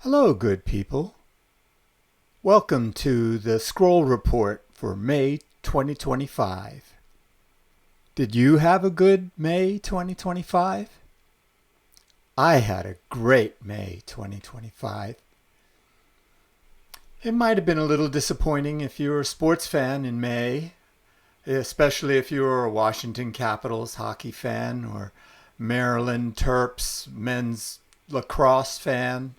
Hello, good people. Welcome to the Scroll Report for May 2025. Did you have a good May 2025? I had a great May 2025. It might have been a little disappointing if you were a sports fan in May, especially if you were a Washington Capitals hockey fan or Maryland Terps men's lacrosse fan,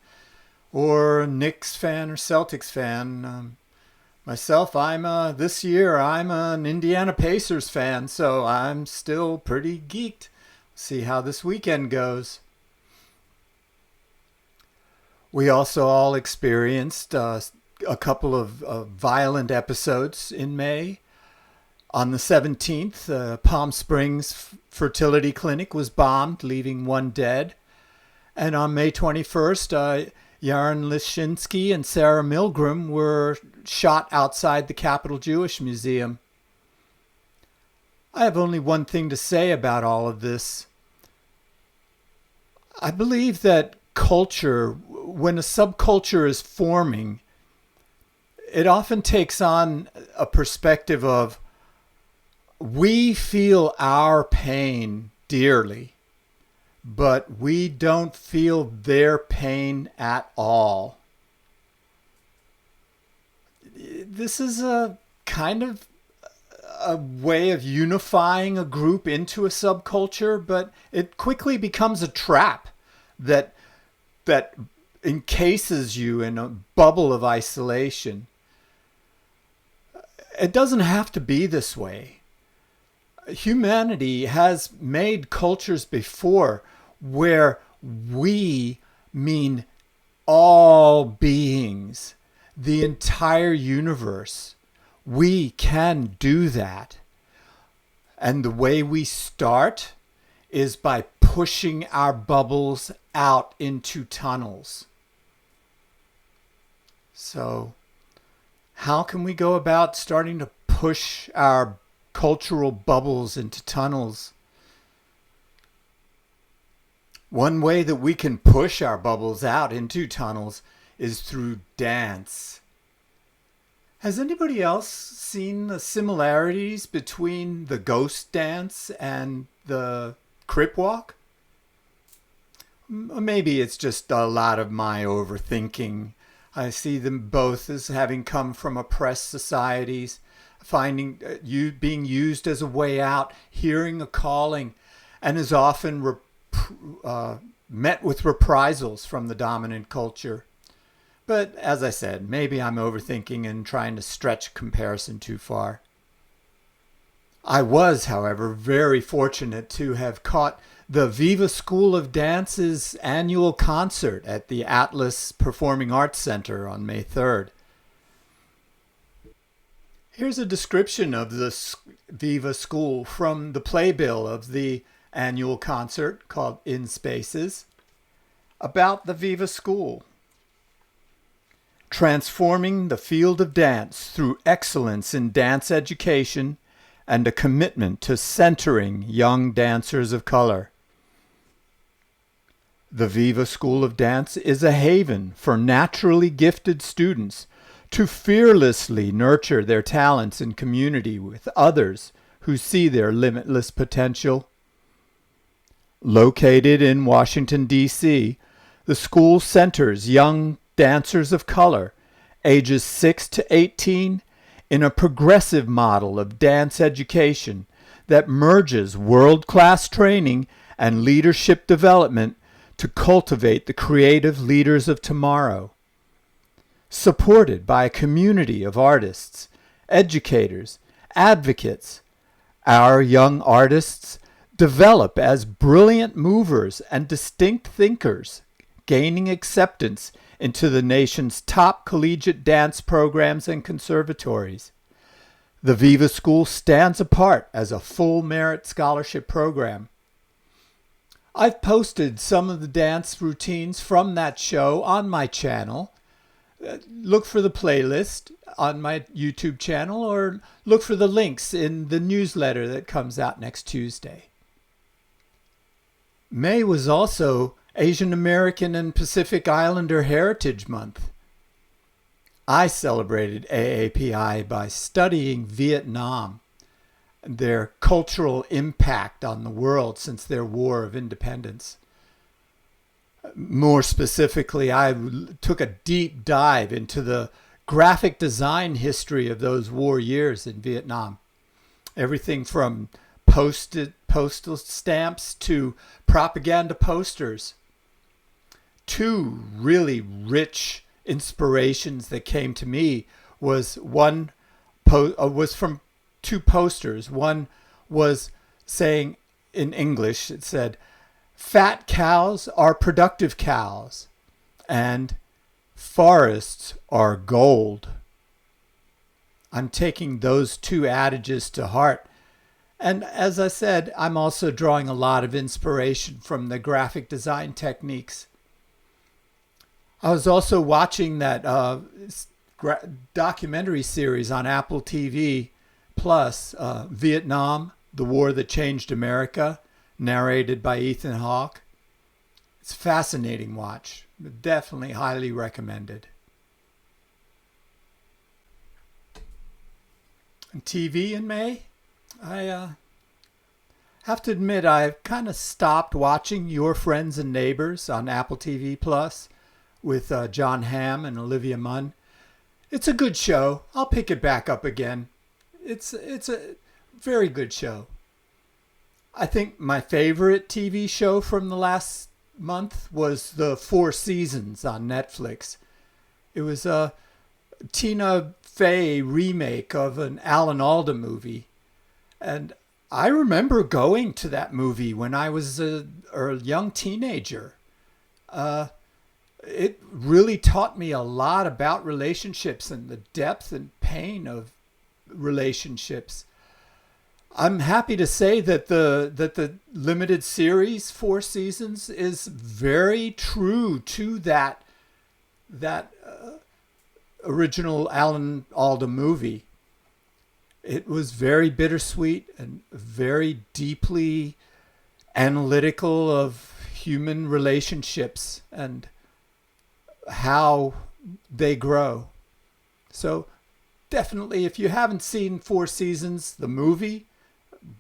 or a Knicks fan or Celtics fan. Myself, this year I'm an Indiana Pacers fan, so I'm still pretty geeked. See how this weekend goes. We also all experienced a couple of violent episodes in May. On the 17th, Palm Springs Fertility Clinic was bombed, leaving one dead. And on May 21st, Yaron Lishinsky and Sarah Milgram were shot outside the Capitol Jewish Museum. I have only one thing to say about all of this. I believe that culture, when a subculture is forming, it often takes on a perspective of we feel our pain dearly, but we don't feel their pain at all. This is a kind of a way of unifying a group into a subculture, but it quickly becomes a trap that encases you in a bubble of isolation. It doesn't have to be this way. Humanity has made cultures before where we mean all beings, the entire universe. We can do that. And the way we start is by pushing our bubbles out into tunnels. So, how can we go about starting to push our cultural bubbles into tunnels? One way that we can push our bubbles out into tunnels is through dance. Has anybody else seen the similarities between the ghost dance and the crip walk? Maybe it's just a lot of my overthinking. I see them both as having come from oppressed societies, finding you being used as a way out, hearing a calling, and is often met with reprisals from the dominant culture. But as I said, maybe I'm overthinking and trying to stretch comparison too far. I was, however, very fortunate to have caught the VIVA School of Dance's annual concert at the Atlas Performing Arts Center on May 3rd. Here's a description of the VIVA School from the playbill of the annual concert called In Spaces about the VIVA School. Transforming the field of dance through excellence in dance education and a commitment to centering young dancers of color. The VIVA School of Dance is a haven for naturally gifted students to fearlessly nurture their talents in community with others who see their limitless potential. Located in Washington, D.C., the school centers young dancers of color, ages 6 to 18, in a progressive model of dance education that merges world-class training and leadership development to cultivate the creative leaders of tomorrow. Supported by a community of artists, educators, advocates, our young artists develop as brilliant movers and distinct thinkers, gaining acceptance into the nation's top collegiate dance programs and conservatories. The VIVA School stands apart as a full merit scholarship program. I've posted some of the dance routines from that show on my channel. Look for the playlist on my YouTube channel or look for the links in the newsletter that comes out next Tuesday. May was also Asian American and Pacific Islander Heritage Month. I celebrated AAPI by studying Vietnam, their cultural impact on the world since their War of Independence. More specifically, I took a deep dive into the graphic design history of those war years in Vietnam. Everything from postal stamps to propaganda posters. Two really rich inspirations that came to me was was from two posters. One was saying in English, it said, "Fat cows are productive cows," and "forests are gold." I'm taking those two adages to heart. And as I said, I'm also drawing a lot of inspiration from the graphic design techniques. I was also watching that documentary series on Apple TV Plus, Vietnam, The War That Changed America, narrated by Ethan Hawke. It's a fascinating watch. Definitely highly recommended. And TV in May, I have to admit I've kind of stopped watching Your Friends and Neighbors on Apple TV Plus with John Hamm and Olivia Munn. It's a good show. I'll pick it back up again. It's a very good show. I think my favorite TV show from the last month was the Four Seasons on Netflix. It was a Tina Fey remake of an Alan Alda movie. And I remember going to that movie when I was a young teenager. It really taught me a lot about relationships and the depth and pain of relationships. I'm happy to say that the limited series, Four Seasons, is very true to that original Alan Alda movie. It was very bittersweet and very deeply analytical of human relationships and how they grow. So definitely, if you haven't seen Four Seasons, the movie,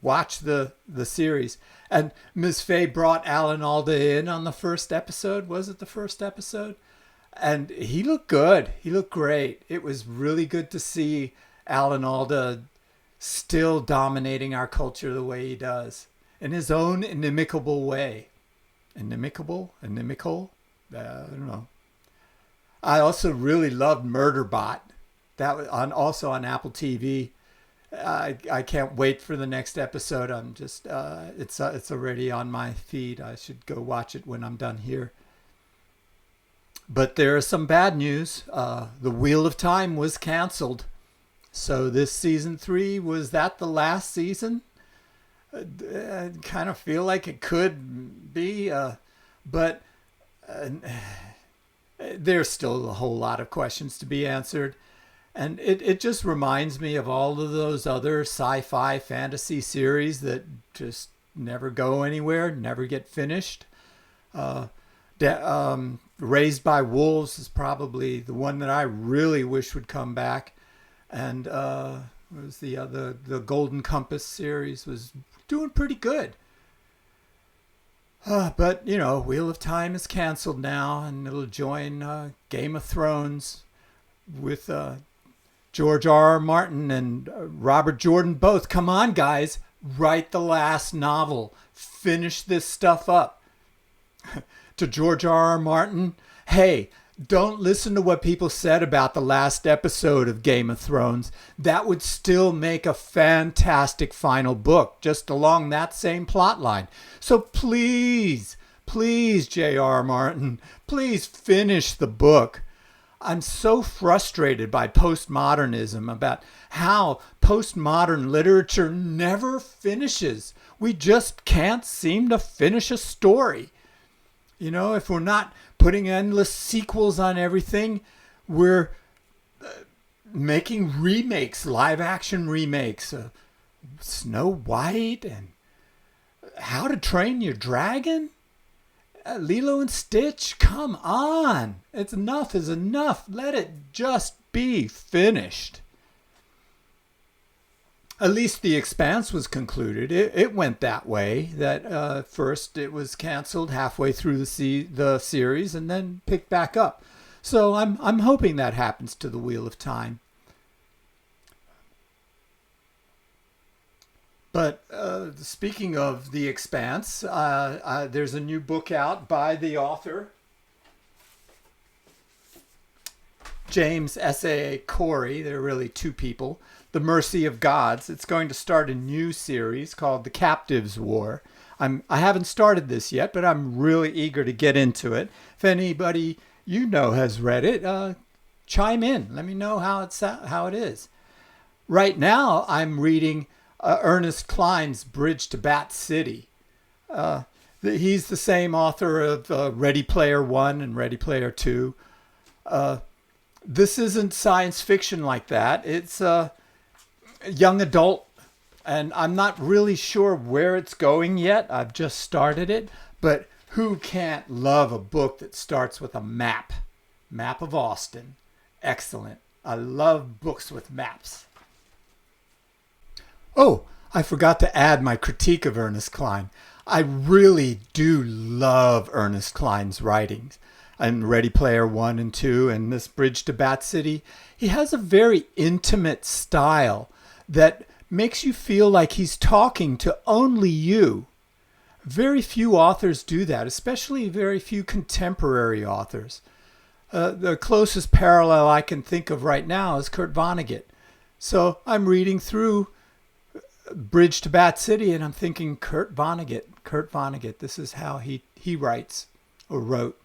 watch the series. And Ms. Fey brought Alan Alda in on the first episode. Was it the first episode? And he looked good. He looked great. It was really good to see Alan Alda still dominating our culture the way he does in his own inimical way. Inimical? I don't know. I also really loved Murderbot. That was also on Apple TV. I can't wait for the next episode. I'm just it's already on my feed. I should go watch it when I'm done here. But there is some bad news. The Wheel of Time was canceled. So this season 3, was that the last season? I kind of feel like it could be, but there's still a whole lot of questions to be answered. And it just reminds me of all of those other sci-fi fantasy series that just never go anywhere, never get finished. Raised by Wolves is probably the one that I really wish would come back. And what was the Golden Compass series was doing pretty good. But, Wheel of Time is canceled now, and it'll join Game of Thrones with George R.R. Martin and Robert Jordan both. Come on, guys. Write the last novel. Finish this stuff up. To George R.R. Martin, hey, don't listen to what people said about the last episode of Game of Thrones. That would still make a fantastic final book, just along that same plot line. So please, J.R. Martin, please finish the book. I'm so frustrated by postmodernism, about how postmodern literature never finishes. We just can't seem to finish a story. If we're not putting endless sequels on everything, we're making remakes, live action remakes of Snow White and How to Train Your Dragon. Lilo and Stitch, come on. It's enough is enough. Let it just be finished. At least The Expanse was concluded. It went that way, that first it was canceled halfway through the series and then picked back up. So I'm hoping that happens to the Wheel of Time. But speaking of The Expanse, there's a new book out by the author, James S.A. Corey. There are really two people. The Mercy of Gods. It's going to start a new series called The Captives' War. I haven't started this yet, but I'm really eager to get into it. If anybody you know has read it, chime in. Let me know how it is. Right now, I'm reading Ernest Cline's Bridge to Bat City. He's the same author of Ready Player One and Ready Player Two. This isn't science fiction like that. It's young adult, and I'm not really sure where it's going yet. I've just started it, but who can't love a book that starts with a map of Austin? Excellent. I love books with maps. Oh, I forgot to add my critique of Ernest Cline. I really do love Ernest Cline's writings. And Ready Player One and Two and this Bridge to Bat City. He has a very intimate style that makes you feel like he's talking to only you. Very few authors do that, especially very few contemporary authors. The closest parallel I can think of right now is Kurt Vonnegut. So I'm reading through Bridge to Bat City and I'm thinking, Kurt Vonnegut, this is how he writes or wrote.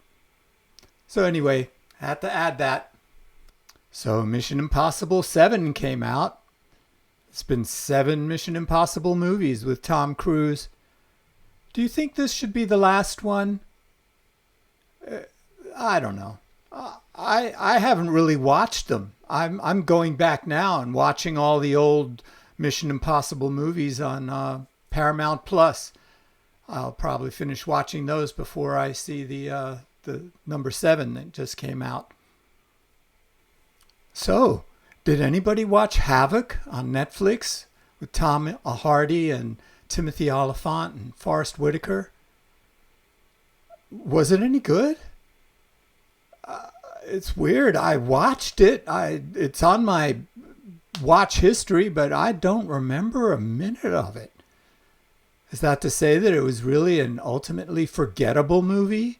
So anyway, I had to add that. So Mission Impossible 7 came out. It's been 7 Mission Impossible movies with Tom Cruise. Do you think this should be the last one? I don't know. I haven't really watched them. I'm going back now and watching all the old Mission Impossible movies on Paramount Plus. I'll probably finish watching those before I see the number 7 that just came out. So, did anybody watch Havoc on Netflix with Tom Hardy and Timothy Olyphant and Forrest Whitaker? Was it any good? It's weird. I watched it. It's on my watch history, but I don't remember a minute of it. Is that to say that it was really an ultimately forgettable movie?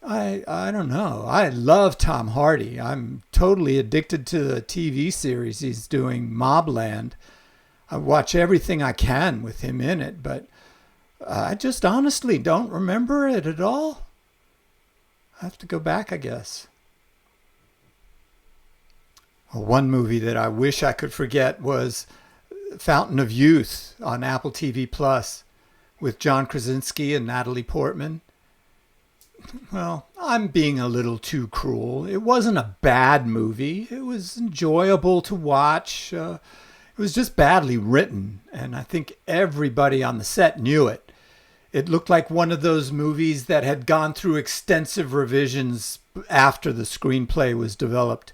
I don't know. I love Tom Hardy. I'm totally addicted to the TV series he's doing, Mobland. I watch everything I can with him in it, but I just honestly don't remember it at all. I have to go back, I guess. Well, one movie that I wish I could forget was Fountain of Youth on Apple TV Plus with John Krasinski and Natalie Portman. Well, I'm being a little too cruel. It wasn't a bad movie. It was enjoyable to watch. It was just badly written, and I think everybody on the set knew it. It looked like one of those movies that had gone through extensive revisions after the screenplay was developed.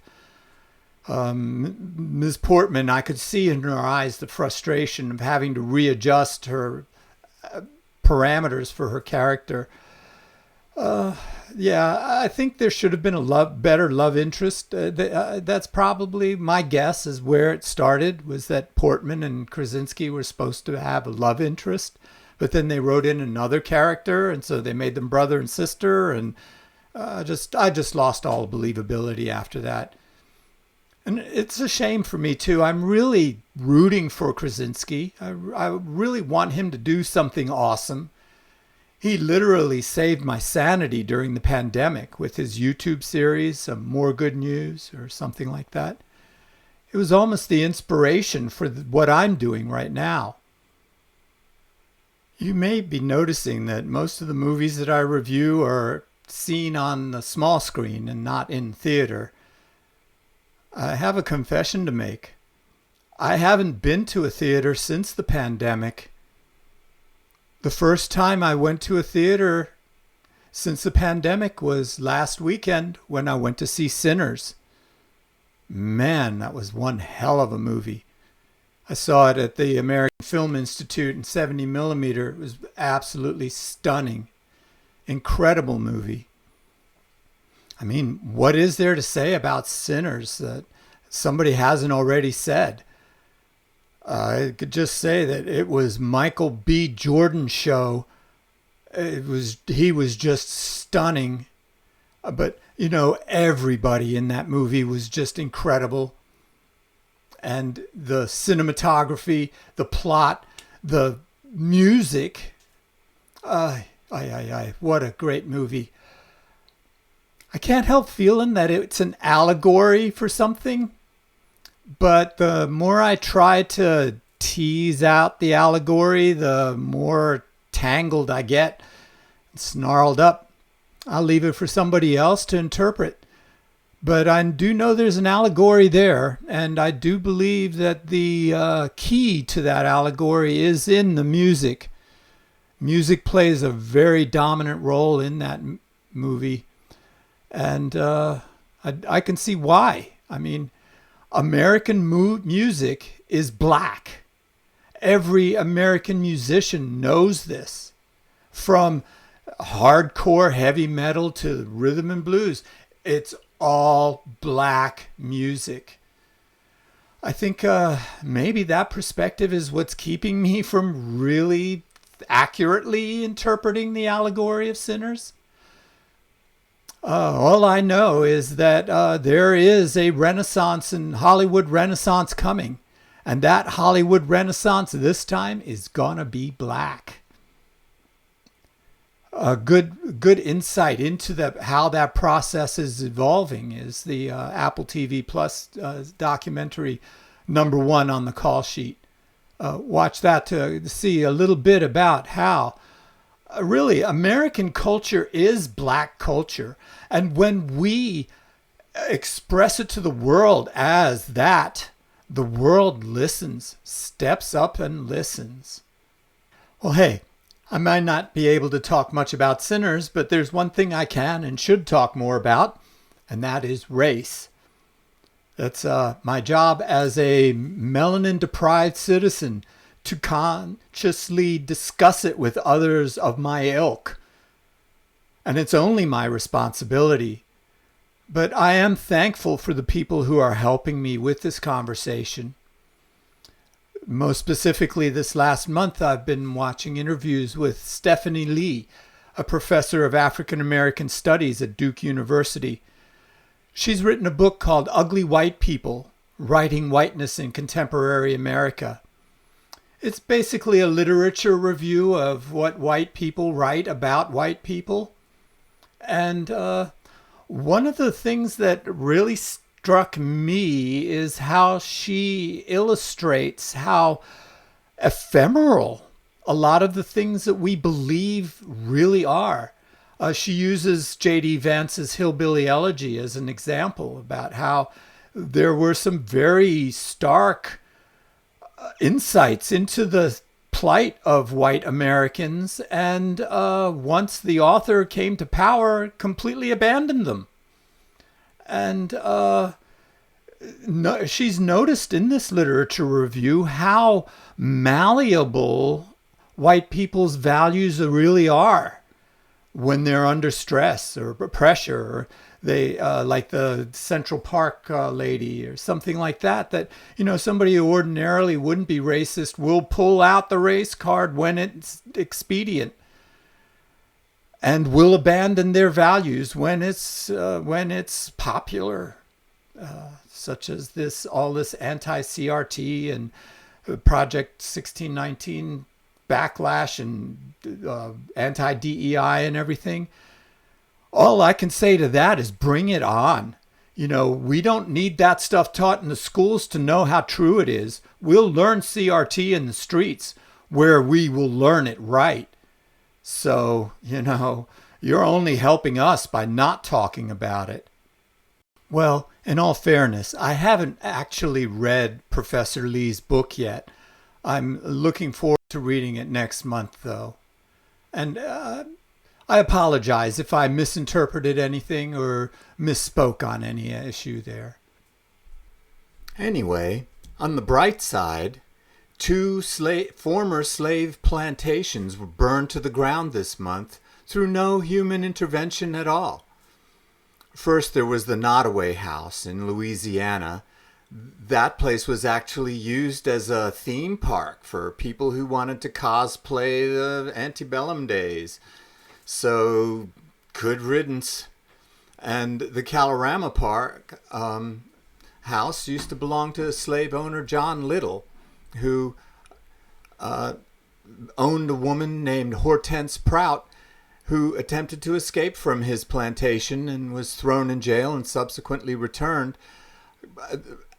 Ms. Portman, I could see in her eyes the frustration of having to readjust her parameters for her character. Yeah, I think there should have been a better love interest. That's probably my guess is where it started, was that Portman and Krasinski were supposed to have a love interest, but then they wrote in another character, and so they made them brother and sister, and I just lost all believability after that. And it's a shame for me, too. I'm really rooting for Krasinski. I really want him to do something awesome. He literally saved my sanity during the pandemic with his YouTube series, More Good News or something like that. It was almost the inspiration for what I'm doing right now. You may be noticing that most of the movies that I review are seen on the small screen and not in theater. I have a confession to make. I haven't been to a theater since the pandemic. The first time I went to a theater since the pandemic was last weekend when I went to see Sinners. Man, that was one hell of a movie. I saw it at the American Film Institute in 70 millimeter. It was absolutely stunning. Incredible movie. I mean, what is there to say about Sinners that somebody hasn't already said? I could just say that it was Michael B. Jordan's show. He was just stunning. But, you know, everybody in that movie was just incredible. And the cinematography, the plot, the music. What a great movie. I can't help feeling that it's an allegory for something. But the more I try to tease out the allegory, the more tangled I get, snarled up. I'll leave it for somebody else to interpret. But I do know there's an allegory there, and I do believe that the key to that allegory is in the music. Music plays a very dominant role in that movie, and I can see why. I mean, American music is black. Every American musician knows this. From hardcore heavy metal to rhythm and blues, it's all black music. I think maybe that perspective is what's keeping me from really accurately interpreting the allegory of Sinners. All I know is that there is a renaissance and Hollywood renaissance coming. And that Hollywood renaissance this time is gonna be black. A good insight into how that process is evolving is the Apple TV Plus documentary #1 on the call sheet. Watch that to see a little bit about how really American culture is black culture. And when we express it to the world as that, the world listens, steps up and listens. Well, hey, I might not be able to talk much about Sinners, but there's one thing I can and should talk more about, and that is race. That's my job as a melanin-deprived citizen, to consciously discuss it with others of my ilk. And it's only my responsibility. But I am thankful for the people who are helping me with this conversation. Most specifically, this last month, I've been watching interviews with Stephanie Lee, a professor of African American Studies at Duke University. She's written a book called Ugly White People, Writing Whiteness in Contemporary America. It's basically a literature review of what white people write about white people. And one of the things that really struck me is how she illustrates how ephemeral a lot of the things that we believe really are. She uses J.D. Vance's Hillbilly Elegy as an example about how there were some very stark insights into the plight of white Americans, and once the author came to power, completely abandoned them. And she's noticed in this literature review how malleable white people's values really are when they're under stress or pressure, or they like the Central Park lady or something like that, you know, somebody who ordinarily wouldn't be racist will pull out the race card when it's expedient, and will abandon their values when it's popular, such as all this anti-CRT and Project 1619 backlash and anti-DEI and everything. All I can say to that is bring it on. You know, we don't need that stuff taught in the schools to know how true it is. We'll learn CRT in the streets where we will learn it right. So, you know, you're only helping us by not talking about it. Well, in all fairness, I haven't actually read Professor Lee's book yet. I'm looking forward to reading it next month, though. And I apologize if I misinterpreted anything or misspoke on any issue there. Anyway, on the bright side, two former slave plantations were burned to the ground this month through no human intervention at all. First, there was the Nottoway House in Louisiana. That place was actually used as a theme park for people who wanted to cosplay the antebellum days. So, good riddance. And the Kalorama Park house used to belong to slave owner John Little, who owned a woman named Hortense Prout, who attempted to escape from his plantation and was thrown in jail and subsequently returned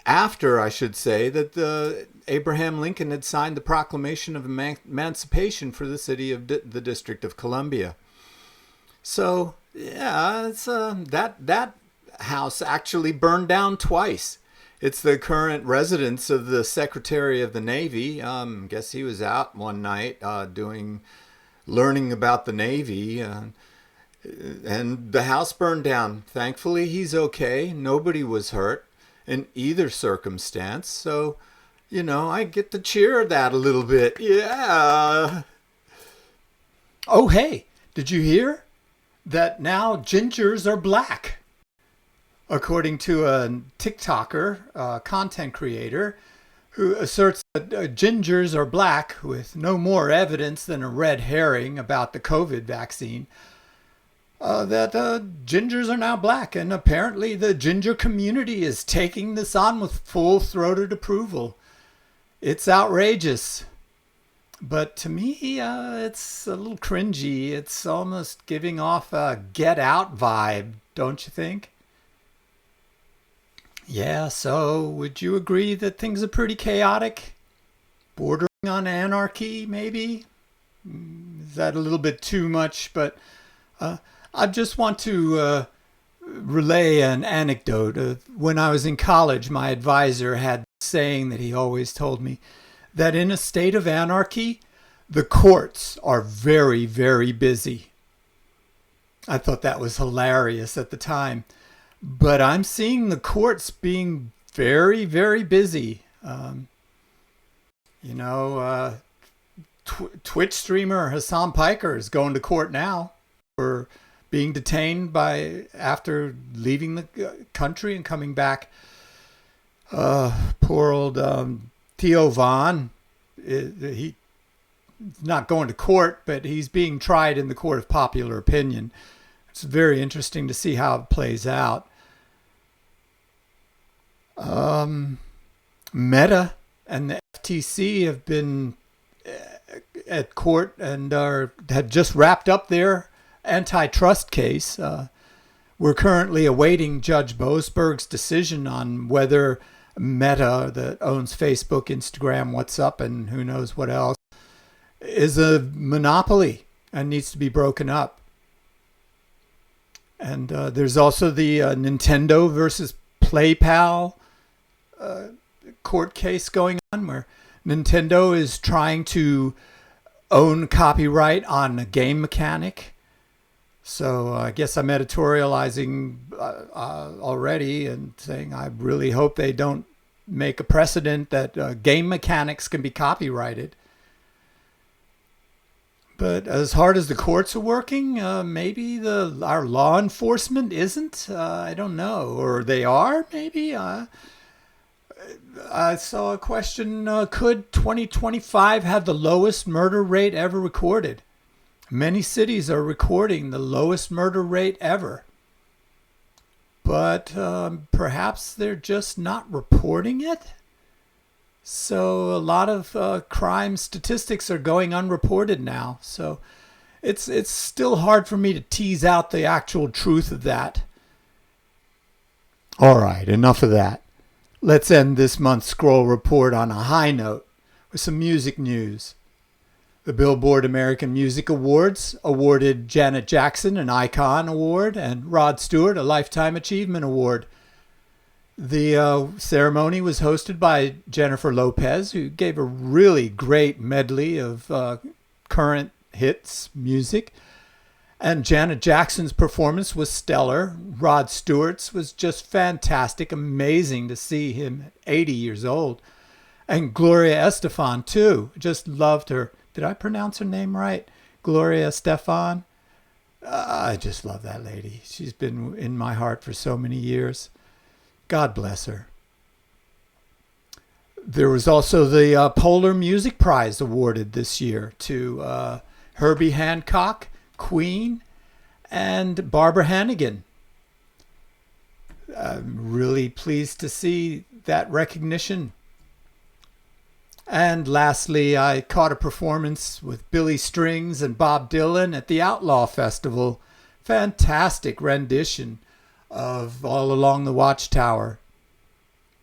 after, I should say, that Abraham Lincoln had signed the Proclamation of Emancipation for the city of the District of Columbia. So, yeah, it's that house actually burned down twice. It's the current residence of the Secretary of the Navy. Guess he was out one night learning about the Navy, and the house burned down. Thankfully, he's okay. Nobody was hurt in either circumstance. So, I get to cheer that a little bit. Yeah. Oh, hey, did you hear that now gingers are black? According to a TikToker, content creator, who asserts that gingers are black with no more evidence than a red herring about the COVID vaccine, that gingers are now black. And apparently the ginger community is taking this on with full-throated approval. It's outrageous. But to me, it's a little cringy. It's almost giving off a Get Out vibe, don't you think? Yeah, so would you agree that things are pretty chaotic? Bordering on anarchy, maybe? Is that a little bit too much? But I just want to relay an anecdote. When I was in college, my advisor had a saying that he always told me, that in a state of anarchy, the courts are very, very busy. I thought that was hilarious at the time. But I'm seeing the courts being very, very busy. Twitch streamer Hassan Piker is going to court now for being detained after leaving the country and coming back. Poor old Theo Von. He's not going to court, but he's being tried in the court of popular opinion. It's very interesting to see how it plays out. Meta and the FTC have been at court and had just wrapped up their antitrust case. We're currently awaiting Judge Boasberg's decision on whether Meta, that owns Facebook, Instagram, WhatsApp, and who knows what else, is a monopoly and needs to be broken up. And there's also the Nintendo versus PlayPal court case going on, where Nintendo is trying to own copyright on a game mechanic. So I guess I'm editorializing already and saying I really hope they don't make a precedent that game mechanics can be copyrighted. But as hard as the courts are working, maybe our law enforcement isn't. I don't know. Or they are, maybe. I saw a question, could 2025 have the lowest murder rate ever recorded? Many cities are recording the lowest murder rate ever. But perhaps they're just not reporting it? So a lot of crime statistics are going unreported now. So it's still hard for me to tease out the actual truth of that. All right, enough of that. Let's end this month's Scroll Report on a high note with some music news. The Billboard American Music Awards awarded Janet Jackson an Icon Award and Rod Stewart a Lifetime Achievement Award. The ceremony was hosted by Jennifer Lopez, who gave a really great medley of current hits music. And Janet Jackson's performance was stellar. Rod Stewart's was just fantastic. Amazing to see him at 80 years old. And Gloria Estefan, too. Just loved her. Did I pronounce her name right? Gloria Estefan. I just love that lady. She's been in my heart for so many years. God bless her. There was also the Polar Music Prize awarded this year to Herbie Hancock, Queen, and Barbara Hannigan. I'm really pleased to see that recognition. And lastly, I caught a performance with Billy Strings and Bob Dylan at the Outlaw Festival. Fantastic rendition of All Along the Watchtower.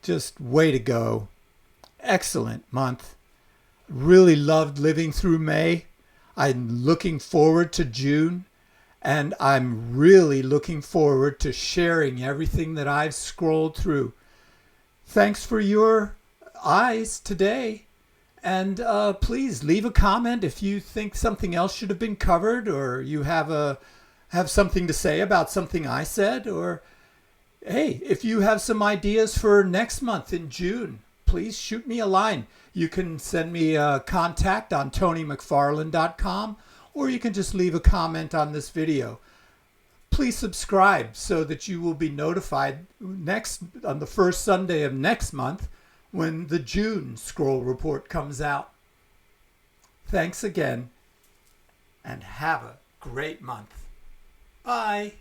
Just way to go. Excellent month. Really loved living through May. I'm looking forward to June. And I'm really looking forward to sharing everything that I've scrolled through. Thanks for your eyes today. And please leave a comment if you think something else should have been covered, or you have something to say about something I said, or hey, if you have some ideas for next month in June, please shoot me a line. You can send me a contact on TonyMacFarlane.com, or you can just leave a comment on this video. Please subscribe so that you will be notified on the first Sunday of next month when the June Scroll Report comes out. Thanks again, and have a great month. Bye.